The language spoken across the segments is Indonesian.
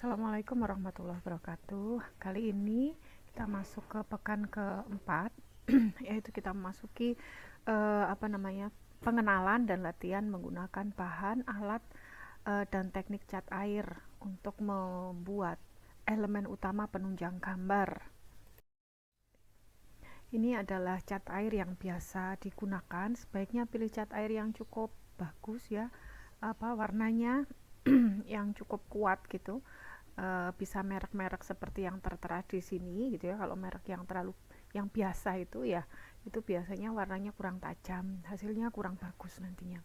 Assalamualaikum warahmatullahi wabarakatuh. Kali ini kita masuk ke pekan keempat, yaitu kita memasuki pengenalan dan latihan menggunakan bahan, alat, dan teknik cat air untuk membuat elemen utama penunjang gambar. Ini adalah cat air yang biasa digunakan. Sebaiknya pilih cat air yang cukup bagus ya, warnanya yang cukup kuat gitu. Bisa merek-merek seperti yang tertera di sini gitu ya. Kalau merek yang biasa itu biasanya warnanya kurang tajam, hasilnya kurang bagus nantinya.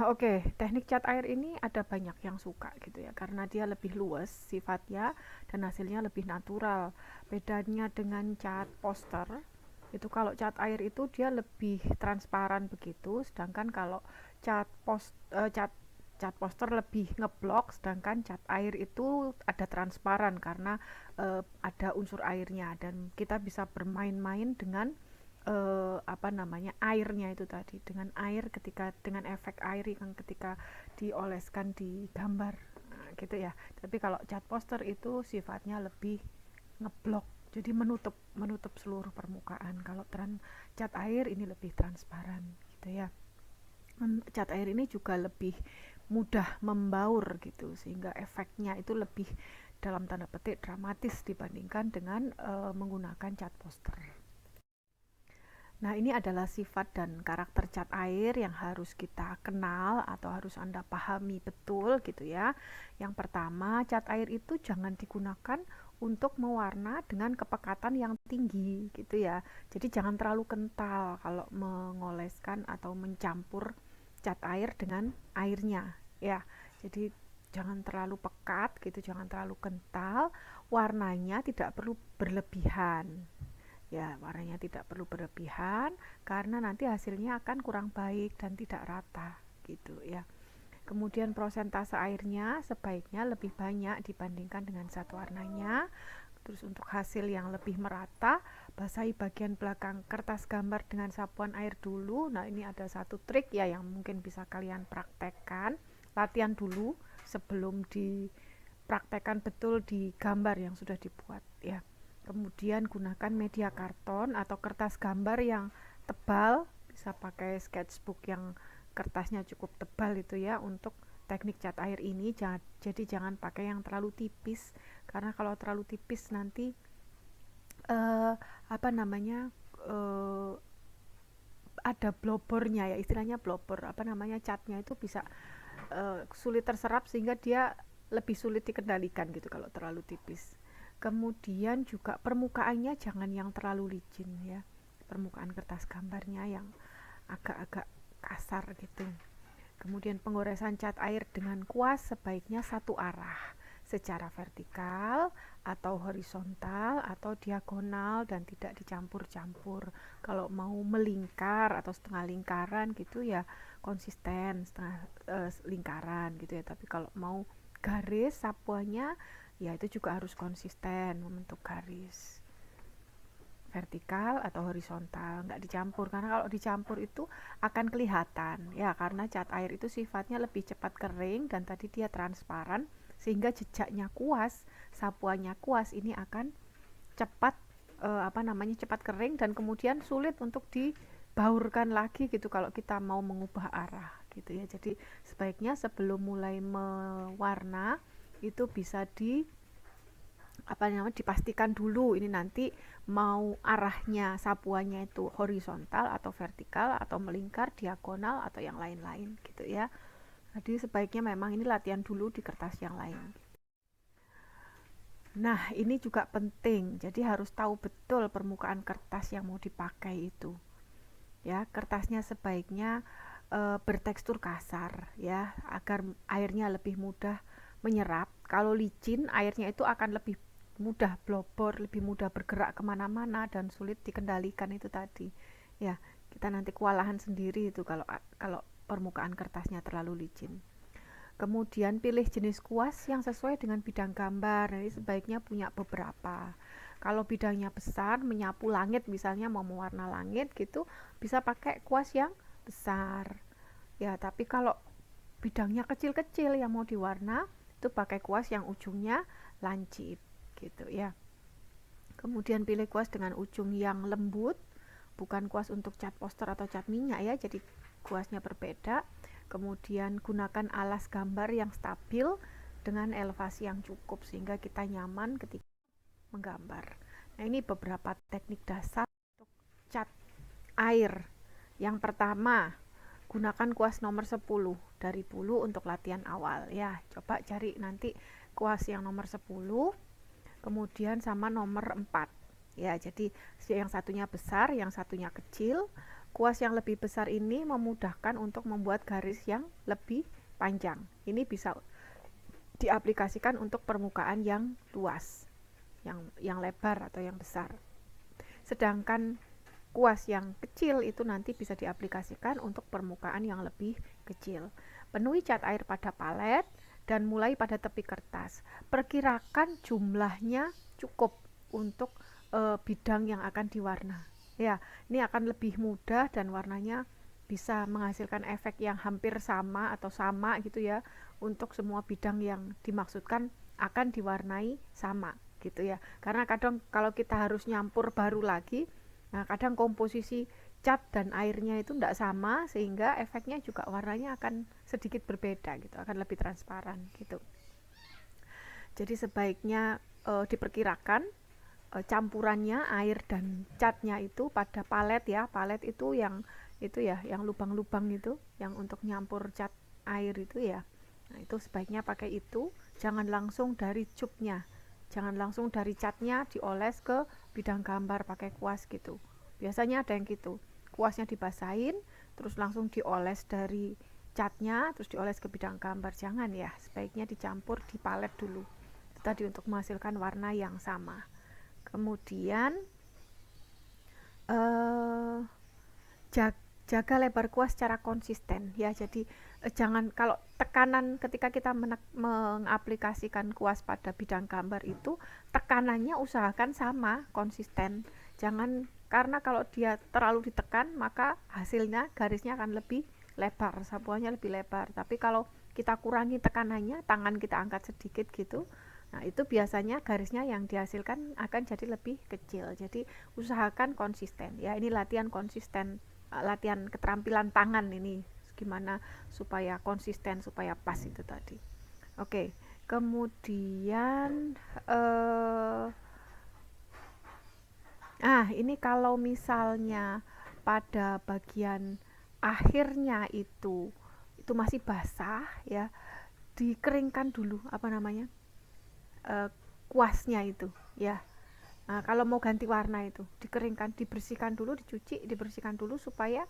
Oke, teknik cat air ini ada banyak yang suka gitu ya, karena dia lebih luas sifatnya dan hasilnya lebih natural. Bedanya dengan cat poster, itu kalau cat air itu dia lebih transparan begitu, sedangkan kalau cat post eh, cat cat poster lebih ngeblok, sedangkan cat air itu ada transparan karena ada unsur airnya dan kita bisa bermain-main dengan airnya itu tadi, dengan air dengan efek air yang ketika dioleskan di gambar. Nah, gitu ya. Tapi kalau cat poster itu sifatnya lebih ngeblok, jadi menutup menutup seluruh permukaan. Kalau cat air ini lebih transparan gitu ya. Cat air ini juga lebih mudah membaur gitu, sehingga efeknya itu lebih dalam tanda petik dramatis dibandingkan dengan menggunakan cat poster. Nah, ini adalah sifat dan karakter cat air yang harus kita kenal atau harus Anda pahami betul gitu ya. Yang pertama, cat air itu jangan digunakan untuk mewarna dengan kepekatan yang tinggi gitu ya. Jadi jangan terlalu kental kalau mengoleskan atau mencampur cat air dengan airnya ya. Jadi jangan terlalu pekat gitu, jangan terlalu kental, warnanya tidak perlu berlebihan. Ya, warnanya tidak perlu berlebihan karena nanti hasilnya akan kurang baik dan tidak rata gitu ya. Kemudian prosentase airnya sebaiknya lebih banyak dibandingkan dengan zat warnanya. Terus untuk hasil yang lebih merata, basahi bagian belakang kertas gambar dengan sapuan air dulu. Nah, ini ada satu trik ya yang mungkin bisa kalian praktekkan. Latihan dulu sebelum dipraktekkan betul di gambar yang sudah dibuat ya. Kemudian gunakan media karton atau kertas gambar yang tebal, bisa pakai sketchbook yang kertasnya cukup tebal itu ya untuk teknik cat air ini. Jadi jangan pakai yang terlalu tipis, karena kalau terlalu tipis nanti eh, apa namanya eh, ada blobornya ya, istilahnya blobor, catnya itu bisa sulit terserap sehingga dia lebih sulit dikendalikan gitu kalau terlalu tipis. Kemudian juga permukaannya jangan yang terlalu licin ya, permukaan kertas gambarnya yang agak-agak kasar gitu. Kemudian pengoresan cat air dengan kuas sebaiknya satu arah, secara vertikal atau horizontal atau diagonal dan tidak dicampur-campur. Kalau mau melingkar atau setengah lingkaran gitu ya konsisten setengah lingkaran gitu ya. Tapi kalau mau garis sapuannya ya itu juga harus konsisten membentuk garis vertikal atau horizontal, nggak dicampur, karena kalau dicampur itu akan kelihatan ya, karena cat air itu sifatnya lebih cepat kering dan tadi dia transparan sehingga jejaknya kuas, sapuannya kuas, ini akan cepat cepat kering dan kemudian sulit untuk dibaurkan lagi gitu kalau kita mau mengubah arah gitu ya. Jadi sebaiknya sebelum mulai mewarna itu bisa dipastikan dulu ini nanti mau arahnya sapuannya itu horizontal atau vertikal atau melingkar, diagonal atau yang lain-lain gitu ya. Jadi sebaiknya memang ini latihan dulu di kertas yang lain. Nah, ini juga penting. Jadi harus tahu betul permukaan kertas yang mau dipakai itu. Ya, kertasnya sebaiknya bertekstur kasar ya, agar airnya lebih mudah menyerap. Kalau licin, airnya itu akan lebih mudah blobor, lebih mudah bergerak kemana-mana dan sulit dikendalikan itu tadi. Ya, kita nanti kewalahan sendiri itu kalau permukaan kertasnya terlalu licin. Kemudian pilih jenis kuas yang sesuai dengan bidang gambar. Jadi sebaiknya punya beberapa. Kalau bidangnya besar, menyapu langit misalnya, mau mewarna langit gitu, bisa pakai kuas yang besar. Ya, tapi kalau bidangnya kecil-kecil yang mau diwarna, itu pakai kuas yang ujungnya lancip gitu ya. Kemudian pilih kuas dengan ujung yang lembut, bukan kuas untuk cat poster atau cat minyak ya, jadi kuasnya berbeda. Kemudian gunakan alas gambar yang stabil dengan elevasi yang cukup sehingga kita nyaman ketika menggambar. Nah, ini beberapa teknik dasar untuk cat air. Yang pertama, gunakan kuas nomor 10 dari bulu untuk latihan awal ya. Coba cari nanti kuas yang nomor 10 kemudian sama nomor 4 ya, jadi yang satunya besar, yang satunya kecil. Kuas yang lebih besar ini memudahkan untuk membuat garis yang lebih panjang. Ini bisa diaplikasikan untuk permukaan yang luas, yang lebar atau yang besar. Sedangkan kuas yang kecil itu nanti bisa diaplikasikan untuk permukaan yang lebih kecil. Penuhi cat air pada palet dan mulai pada tepi kertas. Perkirakan jumlahnya cukup untuk bidang yang akan diwarna. Ya, ini akan lebih mudah dan warnanya bisa menghasilkan efek yang hampir sama atau sama gitu ya, untuk semua bidang yang dimaksudkan akan diwarnai sama gitu ya. Karena kadang kalau kita harus nyampur baru lagi, nah kadang komposisi cat dan airnya itu tidak sama sehingga efeknya juga warnanya akan sedikit berbeda gitu, akan lebih transparan gitu. Jadi sebaiknya diperkirakan campurannya air dan catnya itu pada palet ya. Palet itu yang lubang-lubang itu yang untuk nyampur cat air itu ya. Nah, itu sebaiknya pakai itu, jangan langsung dari cupnya. Jangan langsung dari catnya dioles ke bidang gambar pakai kuas gitu. Biasanya ada yang gitu. Kuasnya dibasahin, terus langsung dioles dari catnya, terus dioles ke bidang gambar. Jangan ya, sebaiknya dicampur di palet dulu. Itu tadi untuk menghasilkan warna yang sama. Kemudian jaga lebar kuas secara konsisten ya. Jadi jangan, kalau tekanan ketika kita mengaplikasikan kuas pada bidang gambar itu, tekanannya usahakan sama, konsisten. Jangan, karena kalau dia terlalu ditekan maka hasilnya garisnya akan lebih lebar, sapuannya lebih lebar. Tapi kalau kita kurangi tekanannya, tangan kita angkat sedikit gitu, nah itu biasanya garisnya yang dihasilkan akan jadi lebih kecil. Jadi usahakan konsisten ya. Ini latihan konsisten, latihan keterampilan tangan ini, gimana supaya konsisten, supaya pas itu tadi. Oke, kemudian ini kalau misalnya pada bagian akhirnya itu masih basah ya, dikeringkan dulu kuasnya itu ya. Nah, kalau mau ganti warna itu dikeringkan, dibersihkan dulu, dicuci, dibersihkan dulu supaya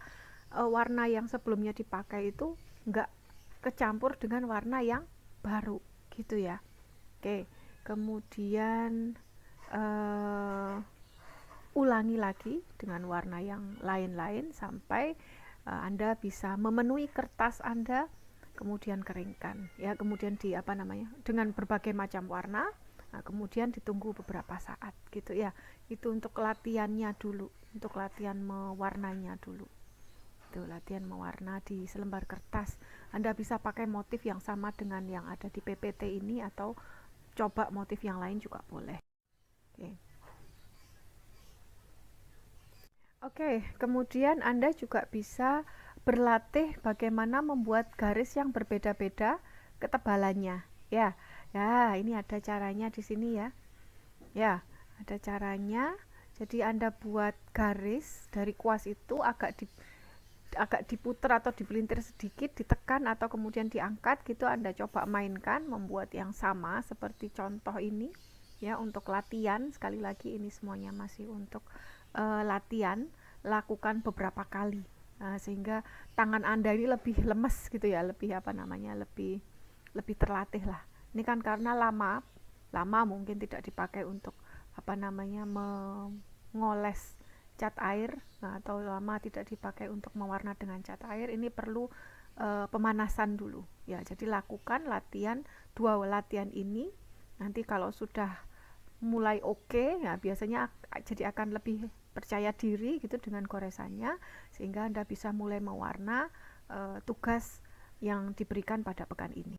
warna yang sebelumnya dipakai itu enggak kecampur dengan warna yang baru gitu ya. Oke, kemudian ulangi lagi dengan warna yang lain-lain sampai Anda bisa memenuhi kertas Anda, kemudian keringkan ya, kemudian dengan berbagai macam warna. Nah, kemudian ditunggu beberapa saat gitu ya. Itu untuk latihannya dulu, untuk latihan mewarnanya dulu. Itu latihan mewarna di selembar kertas. Anda bisa pakai motif yang sama dengan yang ada di PPT ini atau coba motif yang lain juga boleh. Oke, kemudian Anda juga bisa berlatih bagaimana membuat garis yang berbeda-beda ketebalannya. Ya, ini ada caranya di sini ya. Ya, ada caranya. Jadi Anda buat garis dari kuas itu agak diputer atau dipelintir sedikit, ditekan atau kemudian diangkat gitu. Anda coba mainkan membuat yang sama seperti contoh ini ya, untuk latihan. Sekali lagi ini semuanya masih untuk latihan, lakukan beberapa kali sehingga tangan Anda ini lebih lemes gitu ya, lebih lebih terlatih lah. Ini kan karena lama mungkin tidak dipakai untuk mengoles cat air, atau lama tidak dipakai untuk mewarna dengan cat air. Ini perlu pemanasan dulu ya. Jadi lakukan dua latihan ini. Nanti kalau sudah mulai oke, ya biasanya jadi akan lebih percaya diri gitu dengan goresannya, sehingga Anda bisa mulai mewarna tugas yang diberikan pada pekan ini.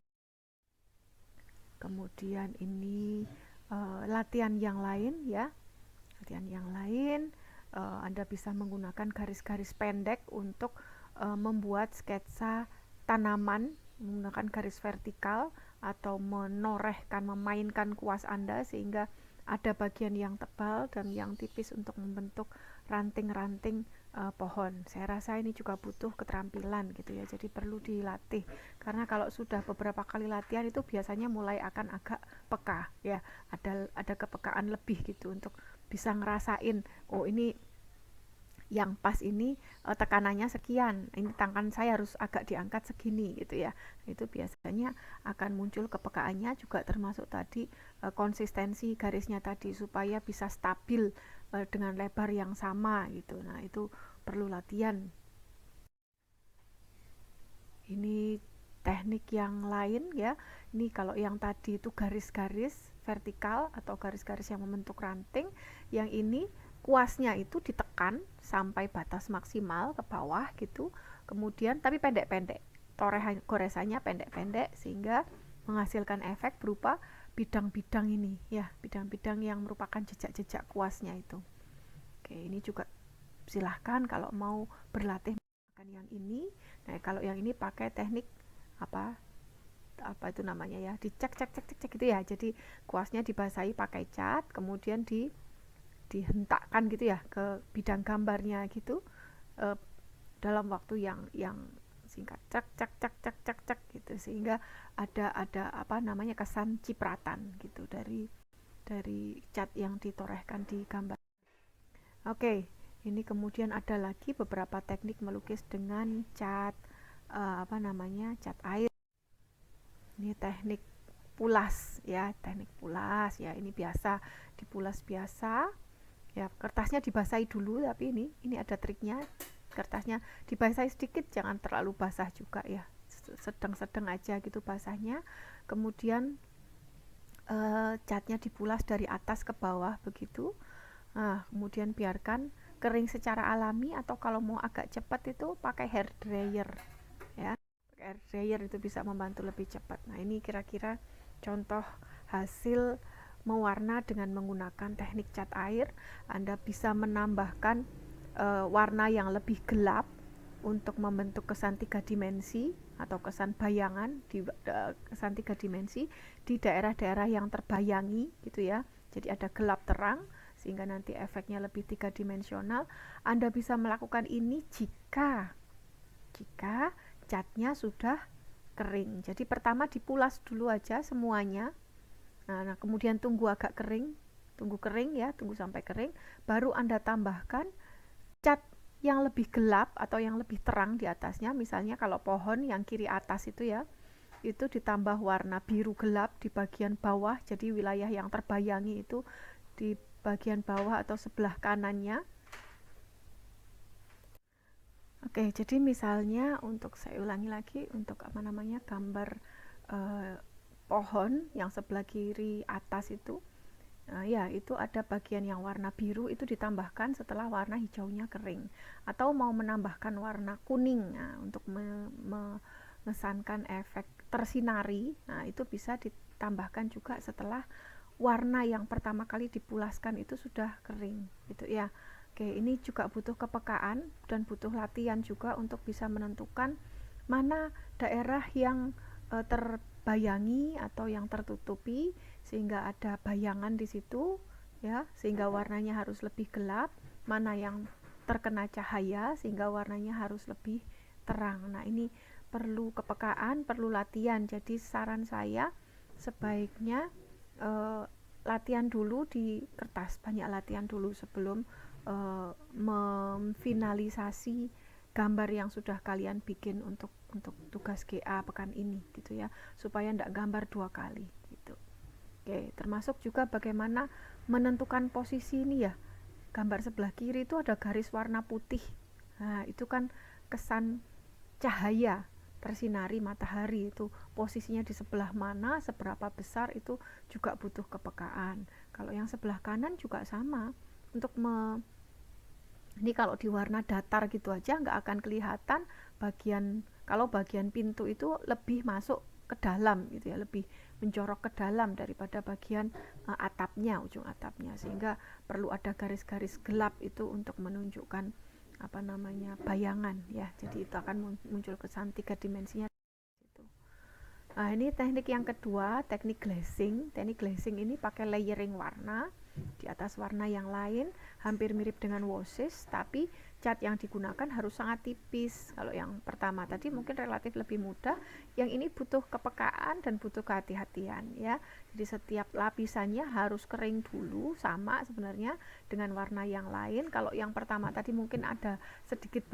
Kemudian ini latihan yang lain ya. Latihan yang lain, Anda bisa menggunakan garis-garis pendek untuk membuat sketsa tanaman menggunakan garis vertikal atau menorehkan, memainkan kuas Anda sehingga ada bagian yang tebal dan yang tipis untuk membentuk ranting-ranting pohon. Saya rasa ini juga butuh keterampilan gitu ya, jadi perlu dilatih karena kalau sudah beberapa kali latihan itu biasanya mulai akan agak peka ya, ada kepekaan lebih gitu untuk bisa ngerasain, oh ini yang pas ini tekanannya sekian, ini tangan saya harus agak diangkat segini gitu ya. Itu biasanya akan muncul kepekaannya, juga termasuk tadi konsistensi garisnya tadi supaya bisa stabil dengan lebar yang sama gitu. Nah itu perlu latihan. Ini teknik yang lain ya. Ini kalau yang tadi itu garis-garis vertikal atau garis-garis yang membentuk ranting, yang ini kuasnya itu ditekan sampai batas maksimal ke bawah gitu, kemudian tapi pendek-pendek, goresannya pendek-pendek sehingga menghasilkan efek berupa bidang-bidang ini ya, bidang-bidang yang merupakan jejak-jejak kuasnya itu. Oke, ini juga silahkan kalau mau berlatih menggunakan yang ini. Nah kalau yang ini pakai teknik apa itu namanya ya, dicek gitu ya, jadi kuasnya dibasahi pakai cat, kemudian dihentakkan gitu ya ke bidang gambarnya gitu, dalam waktu yang singkat, cek gitu, sehingga ada apa namanya kesan cipratan gitu dari cat yang ditorehkan di gambar. Oke, ini kemudian ada lagi beberapa teknik melukis dengan cat cat air. Ini teknik pulas ya, teknik pulas ya, ini biasa dipulas biasa ya, kertasnya dibasahi dulu, tapi ini ada triknya, kertasnya dibasahi sedikit, jangan terlalu basah juga ya, sedang-sedang aja gitu basahnya, kemudian catnya dipulas dari atas ke bawah begitu. Nah kemudian biarkan kering secara alami, atau kalau mau agak cepat itu pakai hair dryer ya, pakai hair dryer itu bisa membantu lebih cepat. Nah ini kira-kira contoh hasil mewarna dengan menggunakan teknik cat air. Anda bisa menambahkan warna yang lebih gelap untuk membentuk kesan 3 dimensi atau kesan bayangan kesan 3 dimensi di daerah-daerah yang terbayangi gitu ya. Jadi ada gelap terang sehingga nanti efeknya lebih 3 dimensional. Anda bisa melakukan ini jika catnya sudah kering. Jadi pertama dipulas dulu aja semuanya. Nah, kemudian tunggu kering ya, tunggu sampai kering, baru Anda tambahkan cat yang lebih gelap atau yang lebih terang di atasnya. Misalnya kalau pohon yang kiri atas itu ya, itu ditambah warna biru gelap di bagian bawah, jadi wilayah yang terbayangi itu di bagian bawah atau sebelah kanannya. Oke, jadi misalnya untuk saya ulangi lagi, untuk gambar pohon yang sebelah kiri atas itu, ya itu ada bagian yang warna biru itu ditambahkan setelah warna hijaunya kering, atau mau menambahkan warna kuning untuk mengesankan efek tersinari. Nah itu bisa ditambahkan juga setelah warna yang pertama kali dipulaskan itu sudah kering gitu ya. Oke, ini juga butuh kepekaan dan butuh latihan juga untuk bisa menentukan mana daerah yang terbayangi atau yang tertutupi sehingga ada bayangan di situ ya, sehingga warnanya harus lebih gelap, mana yang terkena cahaya sehingga warnanya harus lebih terang. Nah ini perlu kepekaan, perlu latihan. Jadi saran saya sebaiknya latihan dulu di kertas, banyak latihan dulu sebelum memfinalisasi gambar yang sudah kalian bikin untuk tugas GA pekan ini gitu ya, supaya tidak gambar 2 kali gitu. Oke, termasuk juga bagaimana menentukan posisi ini ya. Gambar sebelah kiri itu ada garis warna putih. Nah, itu kan kesan cahaya tersinari matahari, itu posisinya di sebelah mana, seberapa besar, itu juga butuh kepekaan. Kalau yang sebelah kanan juga sama. Untuk ini kalau di warna datar gitu aja nggak akan kelihatan kalau bagian pintu itu lebih masuk ke dalam gitu ya, lebih mencorok ke dalam daripada bagian atapnya, ujung atapnya, sehingga perlu ada garis-garis gelap itu untuk menunjukkan apa namanya bayangan ya. Jadi itu akan muncul kesan 3 dimensinya gitu. Nah, ini teknik yang kedua, teknik glazing. Teknik glazing ini pakai layering warna di atas warna yang lain, hampir mirip dengan washes, tapi cat yang digunakan harus sangat tipis. Kalau yang pertama tadi mungkin relatif lebih mudah, yang ini butuh kepekaan dan butuh kehati-hatian ya. Jadi setiap lapisannya harus kering dulu, sama sebenarnya dengan warna yang lain. Kalau yang pertama tadi mungkin ada sedikit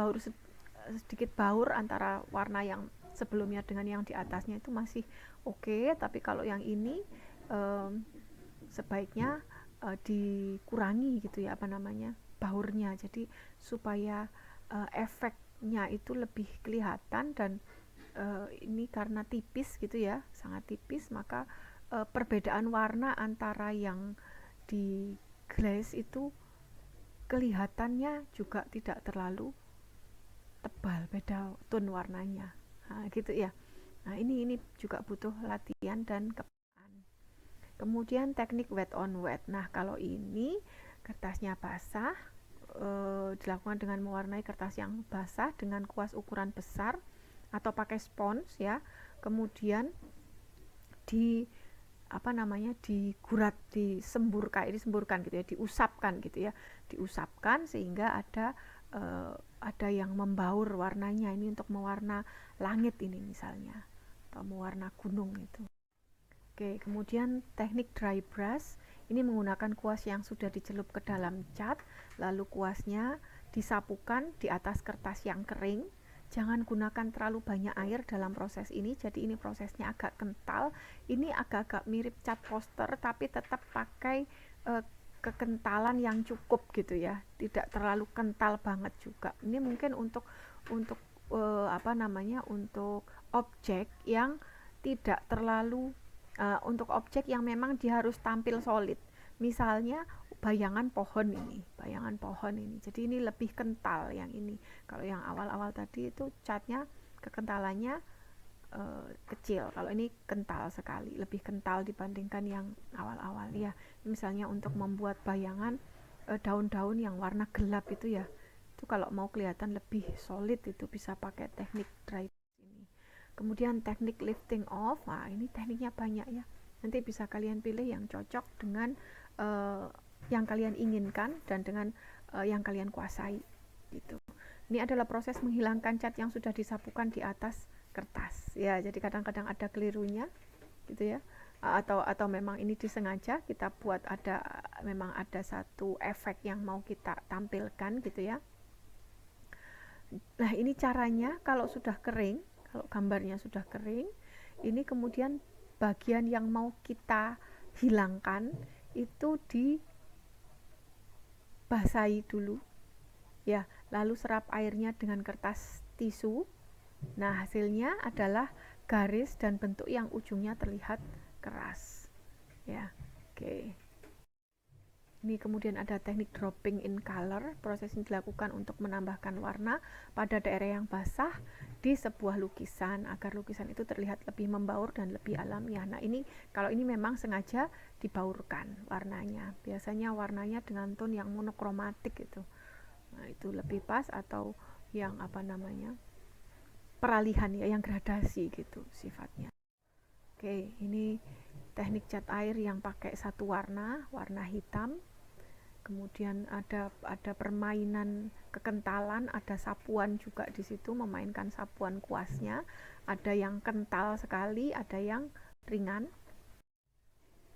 baur antara warna yang sebelumnya dengan yang di atasnya, itu masih oke, tapi kalau yang ini sebaiknya dikurangi gitu ya, apa namanya, baurnya, jadi supaya efeknya itu lebih kelihatan. Dan ini karena tipis gitu ya, sangat tipis, maka perbedaan warna antara yang di glaze itu kelihatannya juga tidak terlalu tebal, beda tone warnanya, gitu ya. Nah, ini juga butuh latihan dan kepekaan. Kemudian teknik wet on wet. Nah, kalau ini kertasnya basah, dilakukan dengan mewarnai kertas yang basah dengan kuas ukuran besar atau pakai spons ya. Kemudian di apa namanya, digurat, disemburkan gitu ya, diusapkan gitu ya, diusapkan sehingga ada yang membaur warnanya. Ini untuk mewarna langit ini misalnya, atau mewarna gunung itu. Oke, kemudian teknik dry brush. Ini menggunakan kuas yang sudah dicelup ke dalam cat, lalu kuasnya disapukan di atas kertas yang kering. Jangan gunakan terlalu banyak air dalam proses ini, jadi ini prosesnya agak kental. Ini agak-agak mirip cat poster, tapi tetap pakai kekentalan yang cukup gitu ya, tidak terlalu kental banget juga. Ini mungkin untuk apa namanya, untuk objek yang tidak terlalu untuk objek yang memang dia harus tampil solid. Misalnya bayangan pohon ini. Jadi ini lebih kental yang ini. Kalau yang awal-awal tadi itu catnya kekentalannya kecil. Kalau ini kental sekali, lebih kental dibandingkan yang awal-awal ya. Misalnya untuk membuat bayangan daun-daun yang warna gelap itu ya. Itu kalau mau kelihatan lebih solid itu bisa pakai teknik dry ini. Kemudian teknik lifting off. Nah, ini tekniknya banyak ya. Nanti bisa kalian pilih yang cocok dengan yang kalian inginkan dan dengan yang kalian kuasai gitu. Ini adalah proses menghilangkan cat yang sudah disapukan di atas kertas ya. Jadi kadang-kadang ada kelirunya gitu ya, atau memang ini disengaja kita buat, memang ada satu efek yang mau kita tampilkan gitu ya. Nah, ini caranya kalau sudah kering, kalau gambarnya sudah kering, ini kemudian bagian yang mau kita hilangkan itu dibasahi dulu ya, lalu serap airnya dengan kertas tisu. Nah, hasilnya adalah garis dan bentuk yang ujungnya terlihat keras ya. Oke, ini kemudian ada teknik dropping in color. Proses ini dilakukan untuk menambahkan warna pada daerah yang basah di sebuah lukisan agar lukisan itu terlihat lebih membaur dan lebih alamiah. Nah, ini kalau ini memang sengaja dibaurkan warnanya. Biasanya warnanya dengan tone yang monokromatik gitu. Nah, itu lebih pas, atau yang apa namanya, peralihan ya, yang gradasi gitu sifatnya. Oke, ini teknik cat air yang pakai satu warna hitam. Kemudian ada permainan kekentalan, ada sapuan juga di situ, memainkan sapuan kuasnya. Ada yang kental sekali, ada yang ringan.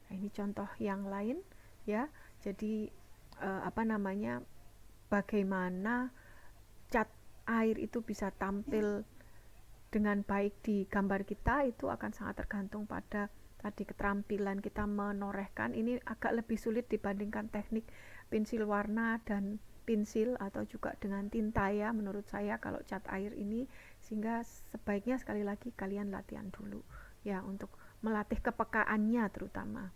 Nah, ini contoh yang lain ya. Jadi apa namanya, bagaimana cat air itu bisa tampil dengan baik di gambar kita, itu akan sangat tergantung pada tadi keterampilan kita menorehkan. Ini agak lebih sulit dibandingkan teknik pensil warna dan pensil atau juga dengan tinta ya, menurut saya kalau cat air ini. Sehingga sebaiknya sekali lagi kalian latihan dulu ya, untuk melatih kepekaannya terutama.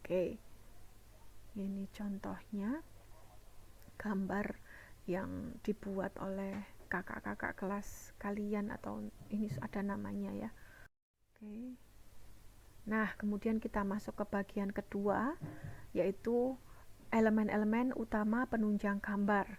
Oke, ini contohnya gambar yang dibuat oleh kakak-kakak kelas kalian, atau ini ada namanya ya. Oke. Nah, kemudian kita masuk ke bagian kedua, yaitu elemen-elemen utama penunjang gambar.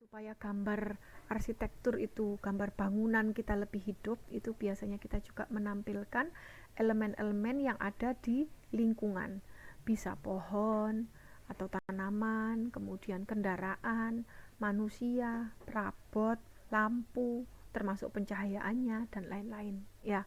Supaya gambar arsitektur itu, gambar bangunan kita lebih hidup, itu biasanya kita juga menampilkan elemen-elemen yang ada di lingkungan. Bisa pohon atau tanaman, kemudian kendaraan, manusia, perabot, lampu, termasuk pencahayaannya dan lain-lain, ya.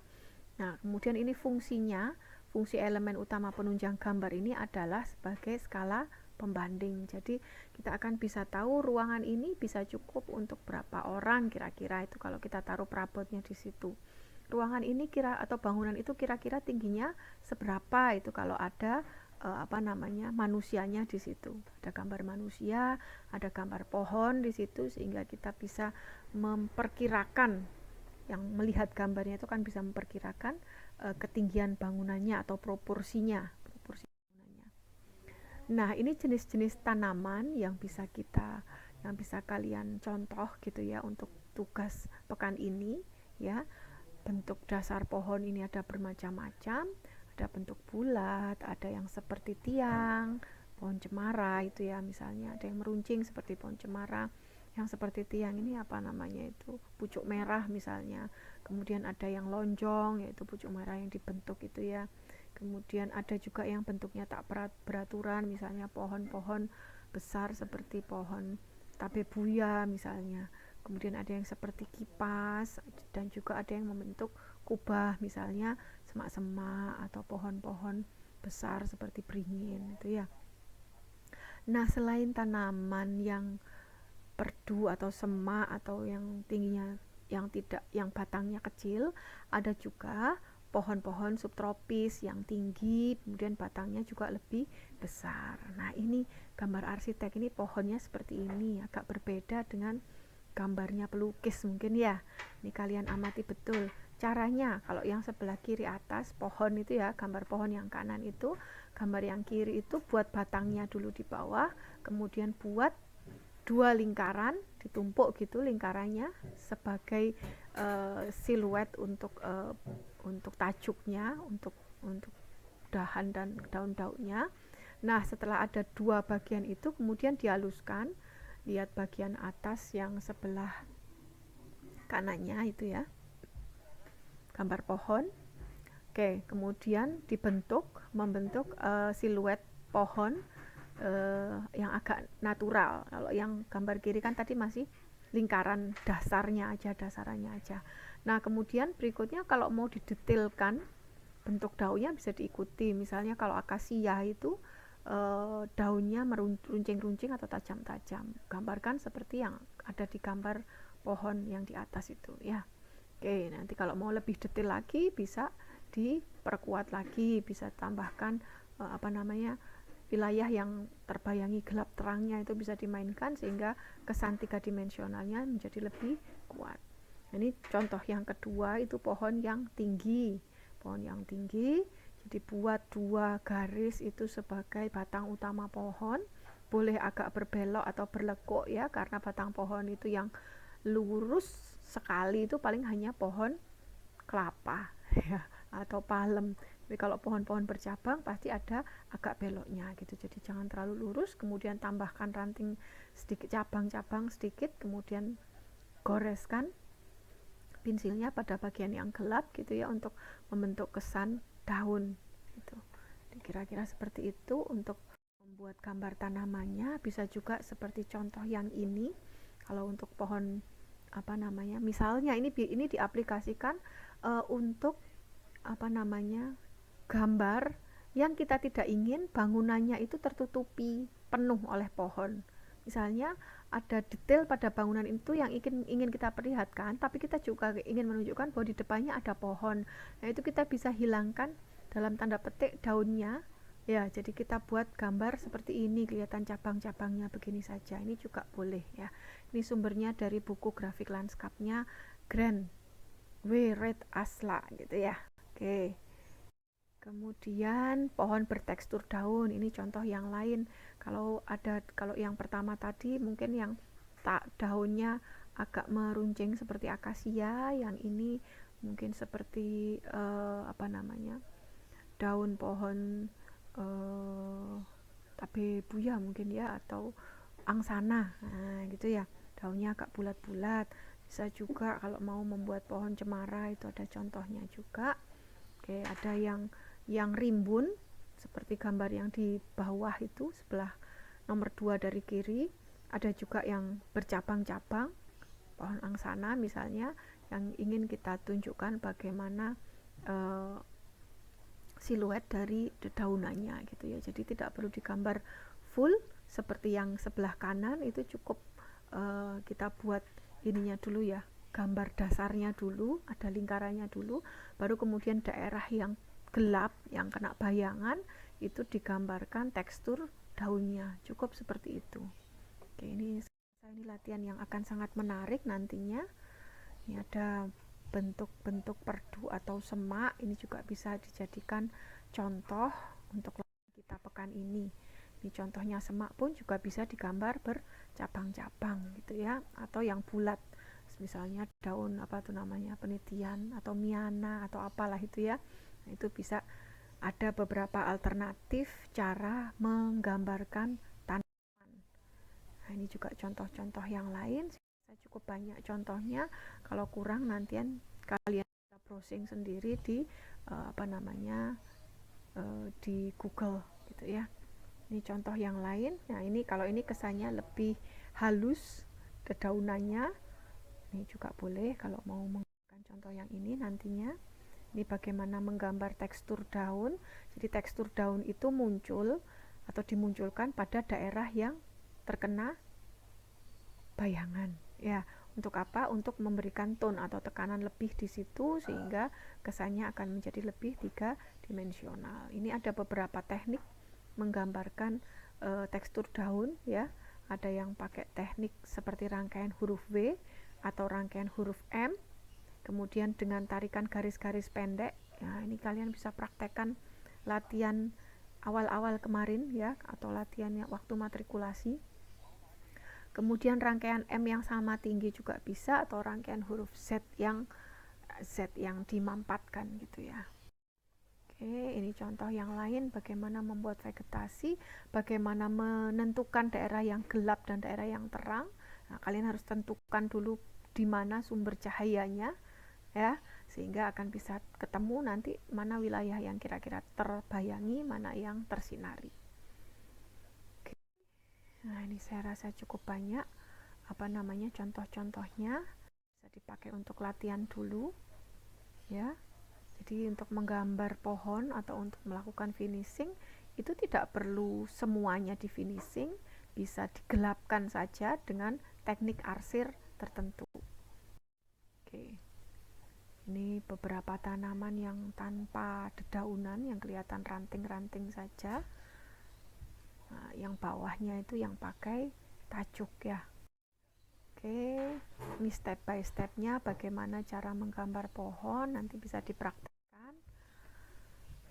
Nah, kemudian ini fungsinya, fungsi elemen utama penunjang gambar ini adalah sebagai skala pembanding. Jadi kita akan bisa tahu ruangan ini bisa cukup untuk berapa orang kira-kira itu kalau kita taruh perabotnya di situ. Ruangan ini atau bangunan itu kira-kira tingginya seberapa itu kalau ada manusianya di situ. Ada gambar manusia, ada gambar pohon di situ sehingga kita bisa memperkirakan, yang melihat gambarnya itu kan bisa memperkirakan ketinggian bangunannya atau proporsi bangunannya. Nah, ini jenis-jenis tanaman yang bisa kalian contoh gitu ya untuk tugas pekan ini ya. Bentuk dasar pohon ini ada bermacam-macam, ada bentuk bulat, ada yang seperti tiang, pohon cemara itu ya, misalnya ada yang meruncing seperti pohon cemara. Yang seperti tiang ini apa namanya itu, pucuk merah misalnya. Kemudian ada yang lonjong, yaitu pucuk merah yang dibentuk itu ya. Kemudian ada juga yang bentuknya tak beraturan, misalnya pohon-pohon besar seperti pohon tabebuya misalnya. Kemudian ada yang seperti kipas, dan juga ada yang membentuk kubah, misalnya semak-semak atau pohon-pohon besar seperti beringin itu ya. Nah, selain tanaman yang perdu atau semak atau yang tingginya yang batangnya kecil, ada juga pohon-pohon subtropis yang tinggi, kemudian batangnya juga lebih besar. Nah, ini gambar arsitek ini pohonnya seperti ini, agak berbeda dengan gambarnya pelukis mungkin ya. Ini kalian amati betul caranya. Kalau yang sebelah kiri atas pohon itu ya, gambar pohon yang kanan itu, gambar yang kiri itu buat batangnya dulu di bawah, kemudian buat dua lingkaran ditumpuk gitu lingkarannya sebagai siluet untuk tajuknya, untuk dahan dan daun-daunnya. Nah, setelah ada dua bagian itu kemudian dihaluskan. Lihat bagian atas yang sebelah kanannya itu ya, gambar pohon. Oke, kemudian membentuk siluet pohon yang agak natural. Kalau yang gambar kiri kan tadi masih lingkaran dasarannya aja. Nah, kemudian berikutnya kalau mau didetailkan bentuk daunnya bisa diikuti. Misalnya kalau akasia itu daunnya meruncing-runcing atau tajam-tajam. Gambarkan seperti yang ada di gambar pohon yang di atas itu ya. Oke, nanti kalau mau lebih detail lagi bisa diperkuat lagi, bisa tambahkan wilayah yang terbayangi gelap terangnya itu bisa dimainkan sehingga kesan tiga dimensionalnya menjadi lebih kuat. Ini contoh yang kedua, itu pohon yang tinggi. Jadi buat dua garis itu sebagai batang utama pohon. Boleh agak berbelok atau berlekuk ya, karena batang pohon itu yang lurus sekali itu paling hanya pohon kelapa ya, atau palem. Tapi kalau pohon-pohon bercabang pasti ada agak beloknya gitu. Jadi jangan terlalu lurus, kemudian tambahkan ranting sedikit, cabang-cabang sedikit, kemudian goreskan pensilnya pada bagian yang gelap gitu ya untuk membentuk kesan daun gitu. Kira-kira seperti itu untuk membuat gambar tanamannya. Bisa juga seperti contoh yang ini. Kalau untuk pohon misalnya ini diaplikasikan untuk gambar yang kita tidak ingin bangunannya itu tertutupi penuh oleh pohon. Misalnya ada detail pada bangunan itu yang ingin kita perlihatkan, tapi kita juga ingin menunjukkan bahwa di depannya ada pohon. Nah, itu kita bisa hilangkan dalam tanda petik daunnya. Ya, jadi kita buat gambar seperti ini, kelihatan cabang-cabangnya begini saja. Ini juga boleh ya. Ini sumbernya dari buku grafik lanskapnya Grand W. Red Asla gitu ya. Oke. Kemudian pohon bertekstur daun, ini contoh yang lain. Kalau yang pertama tadi mungkin yang daunnya agak meruncing seperti akasia, yang ini mungkin seperti daun pohon tabebuya mungkin ya, atau angsana, nah gitu ya, daunnya agak bulat-bulat. Bisa juga kalau mau membuat pohon cemara, itu ada contohnya juga. Oke, ada yang rimbun seperti gambar yang di bawah itu, sebelah nomor 2 dari kiri. Ada juga yang bercabang-cabang, pohon angsana misalnya, yang ingin kita tunjukkan bagaimana siluet dari dedaunannya gitu ya. Jadi tidak perlu digambar full seperti yang sebelah kanan, itu cukup kita buat ininya dulu ya, gambar dasarnya dulu, ada lingkarannya dulu, baru kemudian daerah yang gelap yang kena bayangan itu digambarkan tekstur daunnya, cukup seperti itu. Oke, ini latihan yang akan sangat menarik nantinya. Ini ada bentuk-bentuk perdu atau semak, ini juga bisa dijadikan contoh untuk kita pekan ini. Ini contohnya semak pun juga bisa digambar bercabang-cabang gitu ya, atau yang bulat, misalnya daun penitian atau miana atau apalah itu ya. Nah, itu bisa ada beberapa alternatif cara menggambarkan tanaman. Nah, ini juga contoh-contoh yang lain. Saya cukup banyak contohnya. Kalau kurang nantian kalian bisa browsing sendiri di di Google gitu ya. Ini contoh yang lain. Nah, ini kalau ini kesannya lebih halus dedaunannya. Ini juga boleh kalau mau menggunakan contoh yang ini nantinya. Ini bagaimana menggambar tekstur daun. Jadi tekstur daun itu muncul atau dimunculkan pada daerah yang terkena bayangan. Ya, untuk apa? Untuk memberikan tone atau tekanan lebih di situ sehingga kesannya akan menjadi lebih 3 dimensional. Ini ada beberapa teknik menggambarkan tekstur daun ya. Ada yang pakai teknik seperti rangkaian huruf V atau rangkaian huruf M, kemudian dengan tarikan garis-garis pendek. Ya, ini kalian bisa praktekkan latihan awal-awal kemarin ya, atau latihan waktu matrikulasi. Kemudian rangkaian M yang sama tinggi juga bisa, atau rangkaian huruf Z yang dimampatkan gitu ya. Oke, ini contoh yang lain bagaimana membuat vegetasi, bagaimana menentukan daerah yang gelap dan daerah yang terang. Nah, kalian harus tentukan dulu di mana sumber cahayanya ya, sehingga akan bisa ketemu nanti mana wilayah yang kira-kira terbayangi, mana yang tersinari. Oke. Nah, ini saya rasa cukup banyak contoh-contohnya, bisa dipakai untuk latihan dulu ya. Jadi untuk menggambar pohon atau untuk melakukan finishing itu tidak perlu semuanya di finishing, bisa digelapkan saja dengan teknik arsir tertentu. Oke. Ini beberapa tanaman yang tanpa dedaunan, yang kelihatan ranting-ranting saja. Nah, yang bawahnya itu yang pakai tajuk ya. Oke, ini step by stepnya bagaimana cara menggambar pohon, nanti bisa dipraktekkan.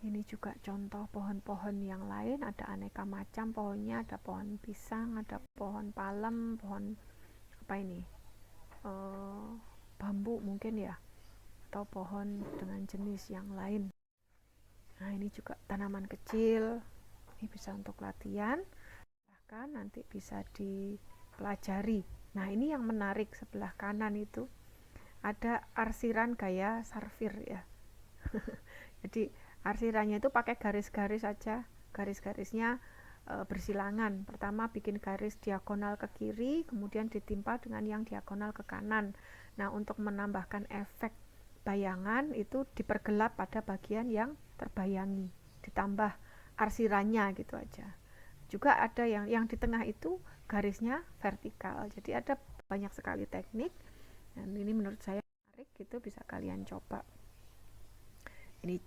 Ini juga contoh pohon-pohon yang lain, ada aneka macam pohonnya, ada pohon pisang, ada pohon palem, pohon bambu mungkin ya, atau pohon dengan jenis yang lain. Nah, ini juga tanaman kecil, ini bisa untuk latihan, bahkan nanti bisa dipelajari. Nah, ini yang menarik, sebelah kanan itu ada arsiran gaya sarfir ya. Jadi arsirannya itu pakai garis-garis saja, garis-garisnya bersilangan. Pertama bikin garis diagonal ke kiri, kemudian ditimpa dengan yang diagonal ke kanan. Nah, untuk menambahkan efek bayangan itu dipergelap pada bagian yang terbayangi, ditambah arsirannya gitu aja. Juga ada yang di tengah itu garisnya vertikal. Jadi ada banyak sekali teknik, dan ini menurut saya menarik gitu, bisa kalian coba. Ini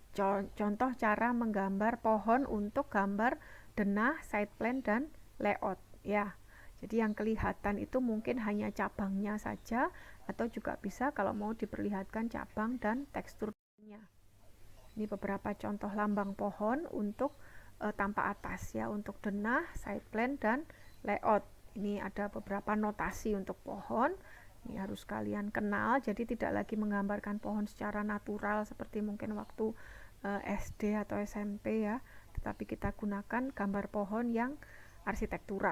contoh cara menggambar pohon untuk gambar denah, side plan, dan layout ya. Jadi yang kelihatan itu mungkin hanya cabangnya saja, atau juga bisa kalau mau diperlihatkan cabang dan teksturnya. Ini beberapa contoh lambang pohon untuk tanpa atas ya, untuk denah, side plan, dan layout. Ini ada beberapa notasi untuk pohon Ini harus kalian kenal, jadi tidak lagi menggambarkan pohon secara natural seperti mungkin waktu SD atau SMP ya, tetapi kita gunakan gambar pohon yang arsitektural.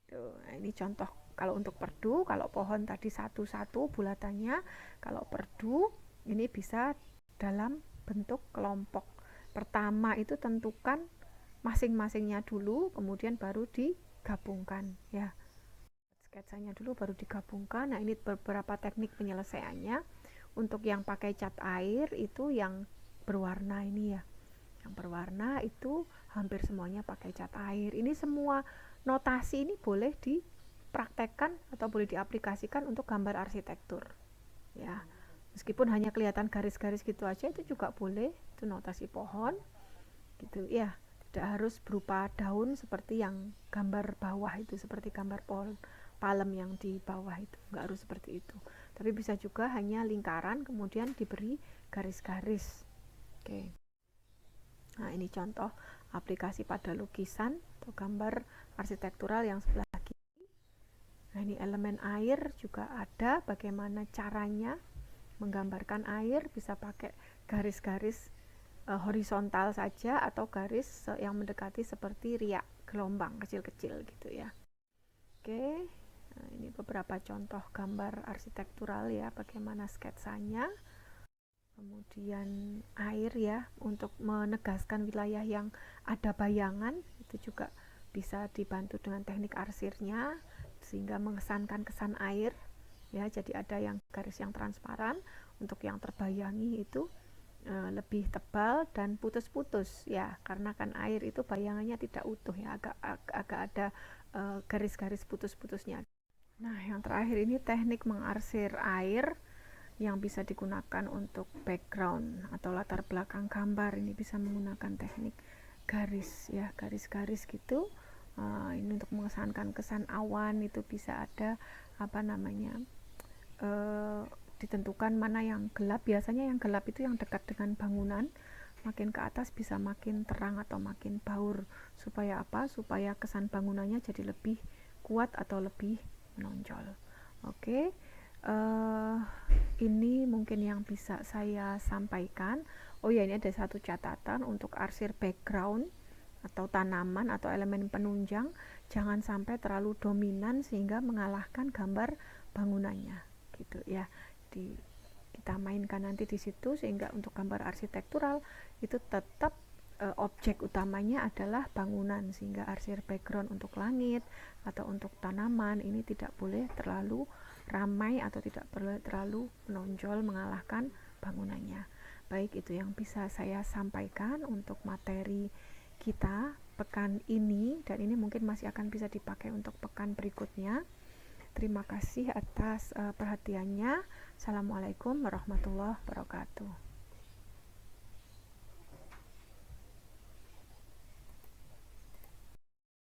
Tuh, nah ini contoh kalau untuk perdu, kalau pohon tadi satu-satu bulatannya, kalau perdu ini bisa dalam bentuk kelompok. Pertama itu tentukan masing-masingnya dulu, kemudian baru digabungkan ya. Sketsanya dulu baru digabungkan. Nah, ini beberapa teknik penyelesaiannya. Untuk yang pakai cat air itu yang berwarna ini ya. Yang berwarna itu hampir semuanya pakai cat air. Ini semua notasi ini boleh dipraktekkan atau boleh diaplikasikan untuk gambar arsitektur. Ya. Meskipun hanya kelihatan garis-garis gitu aja itu juga boleh. Itu notasi pohon. Gitu ya. Tidak harus berupa daun seperti yang gambar bawah itu, seperti gambar pohon palem yang di bawah itu, nggak harus seperti itu, tapi bisa juga hanya lingkaran kemudian diberi garis-garis. Oke. Nah, ini contoh aplikasi pada lukisan atau gambar arsitektural yang sebelah kiri. Nah, ini elemen air juga ada, bagaimana caranya menggambarkan air, bisa pakai garis-garis horizontal saja atau garis yang mendekati seperti riak gelombang kecil-kecil gitu ya. Oke. Nah, ini beberapa contoh gambar arsitektural ya, bagaimana sketsanya. Kemudian air ya, untuk menegaskan wilayah yang ada bayangan, itu juga bisa dibantu dengan teknik arsirnya, sehingga mengesankan kesan air ya, jadi ada yang garis yang transparan, untuk yang terbayangi itu lebih tebal dan putus-putus ya, karena kan air itu bayangannya tidak utuh ya, agak ada garis-garis putus-putusnya. Nah, yang terakhir ini teknik mengarsir air yang bisa digunakan untuk background atau latar belakang gambar. Ini bisa menggunakan teknik garis ya, garis-garis gitu. Ini untuk mengesankan kesan awan, itu bisa ada apa namanya, ditentukan mana yang gelap. Biasanya yang gelap itu yang dekat dengan bangunan, makin ke atas bisa makin terang atau makin baur. Supaya apa? Supaya kesan bangunannya jadi lebih kuat atau lebih menonjol. Oke. Ini mungkin yang bisa saya sampaikan. Oh ya, ini ada satu catatan untuk arsir background atau tanaman atau elemen penunjang, jangan sampai terlalu dominan sehingga mengalahkan gambar bangunannya gitu ya. Kita mainkan nanti di situ, sehingga untuk gambar arsitektural itu tetap objek utamanya adalah bangunan, sehingga arsir background untuk langit atau untuk tanaman ini tidak boleh terlalu ramai atau tidak boleh terlalu menonjol mengalahkan bangunannya. Baik, itu yang bisa saya sampaikan untuk materi kita pekan ini, dan ini mungkin masih akan bisa dipakai untuk pekan berikutnya. Terima kasih atas perhatiannya. Assalamualaikum warahmatullahi wabarakatuh.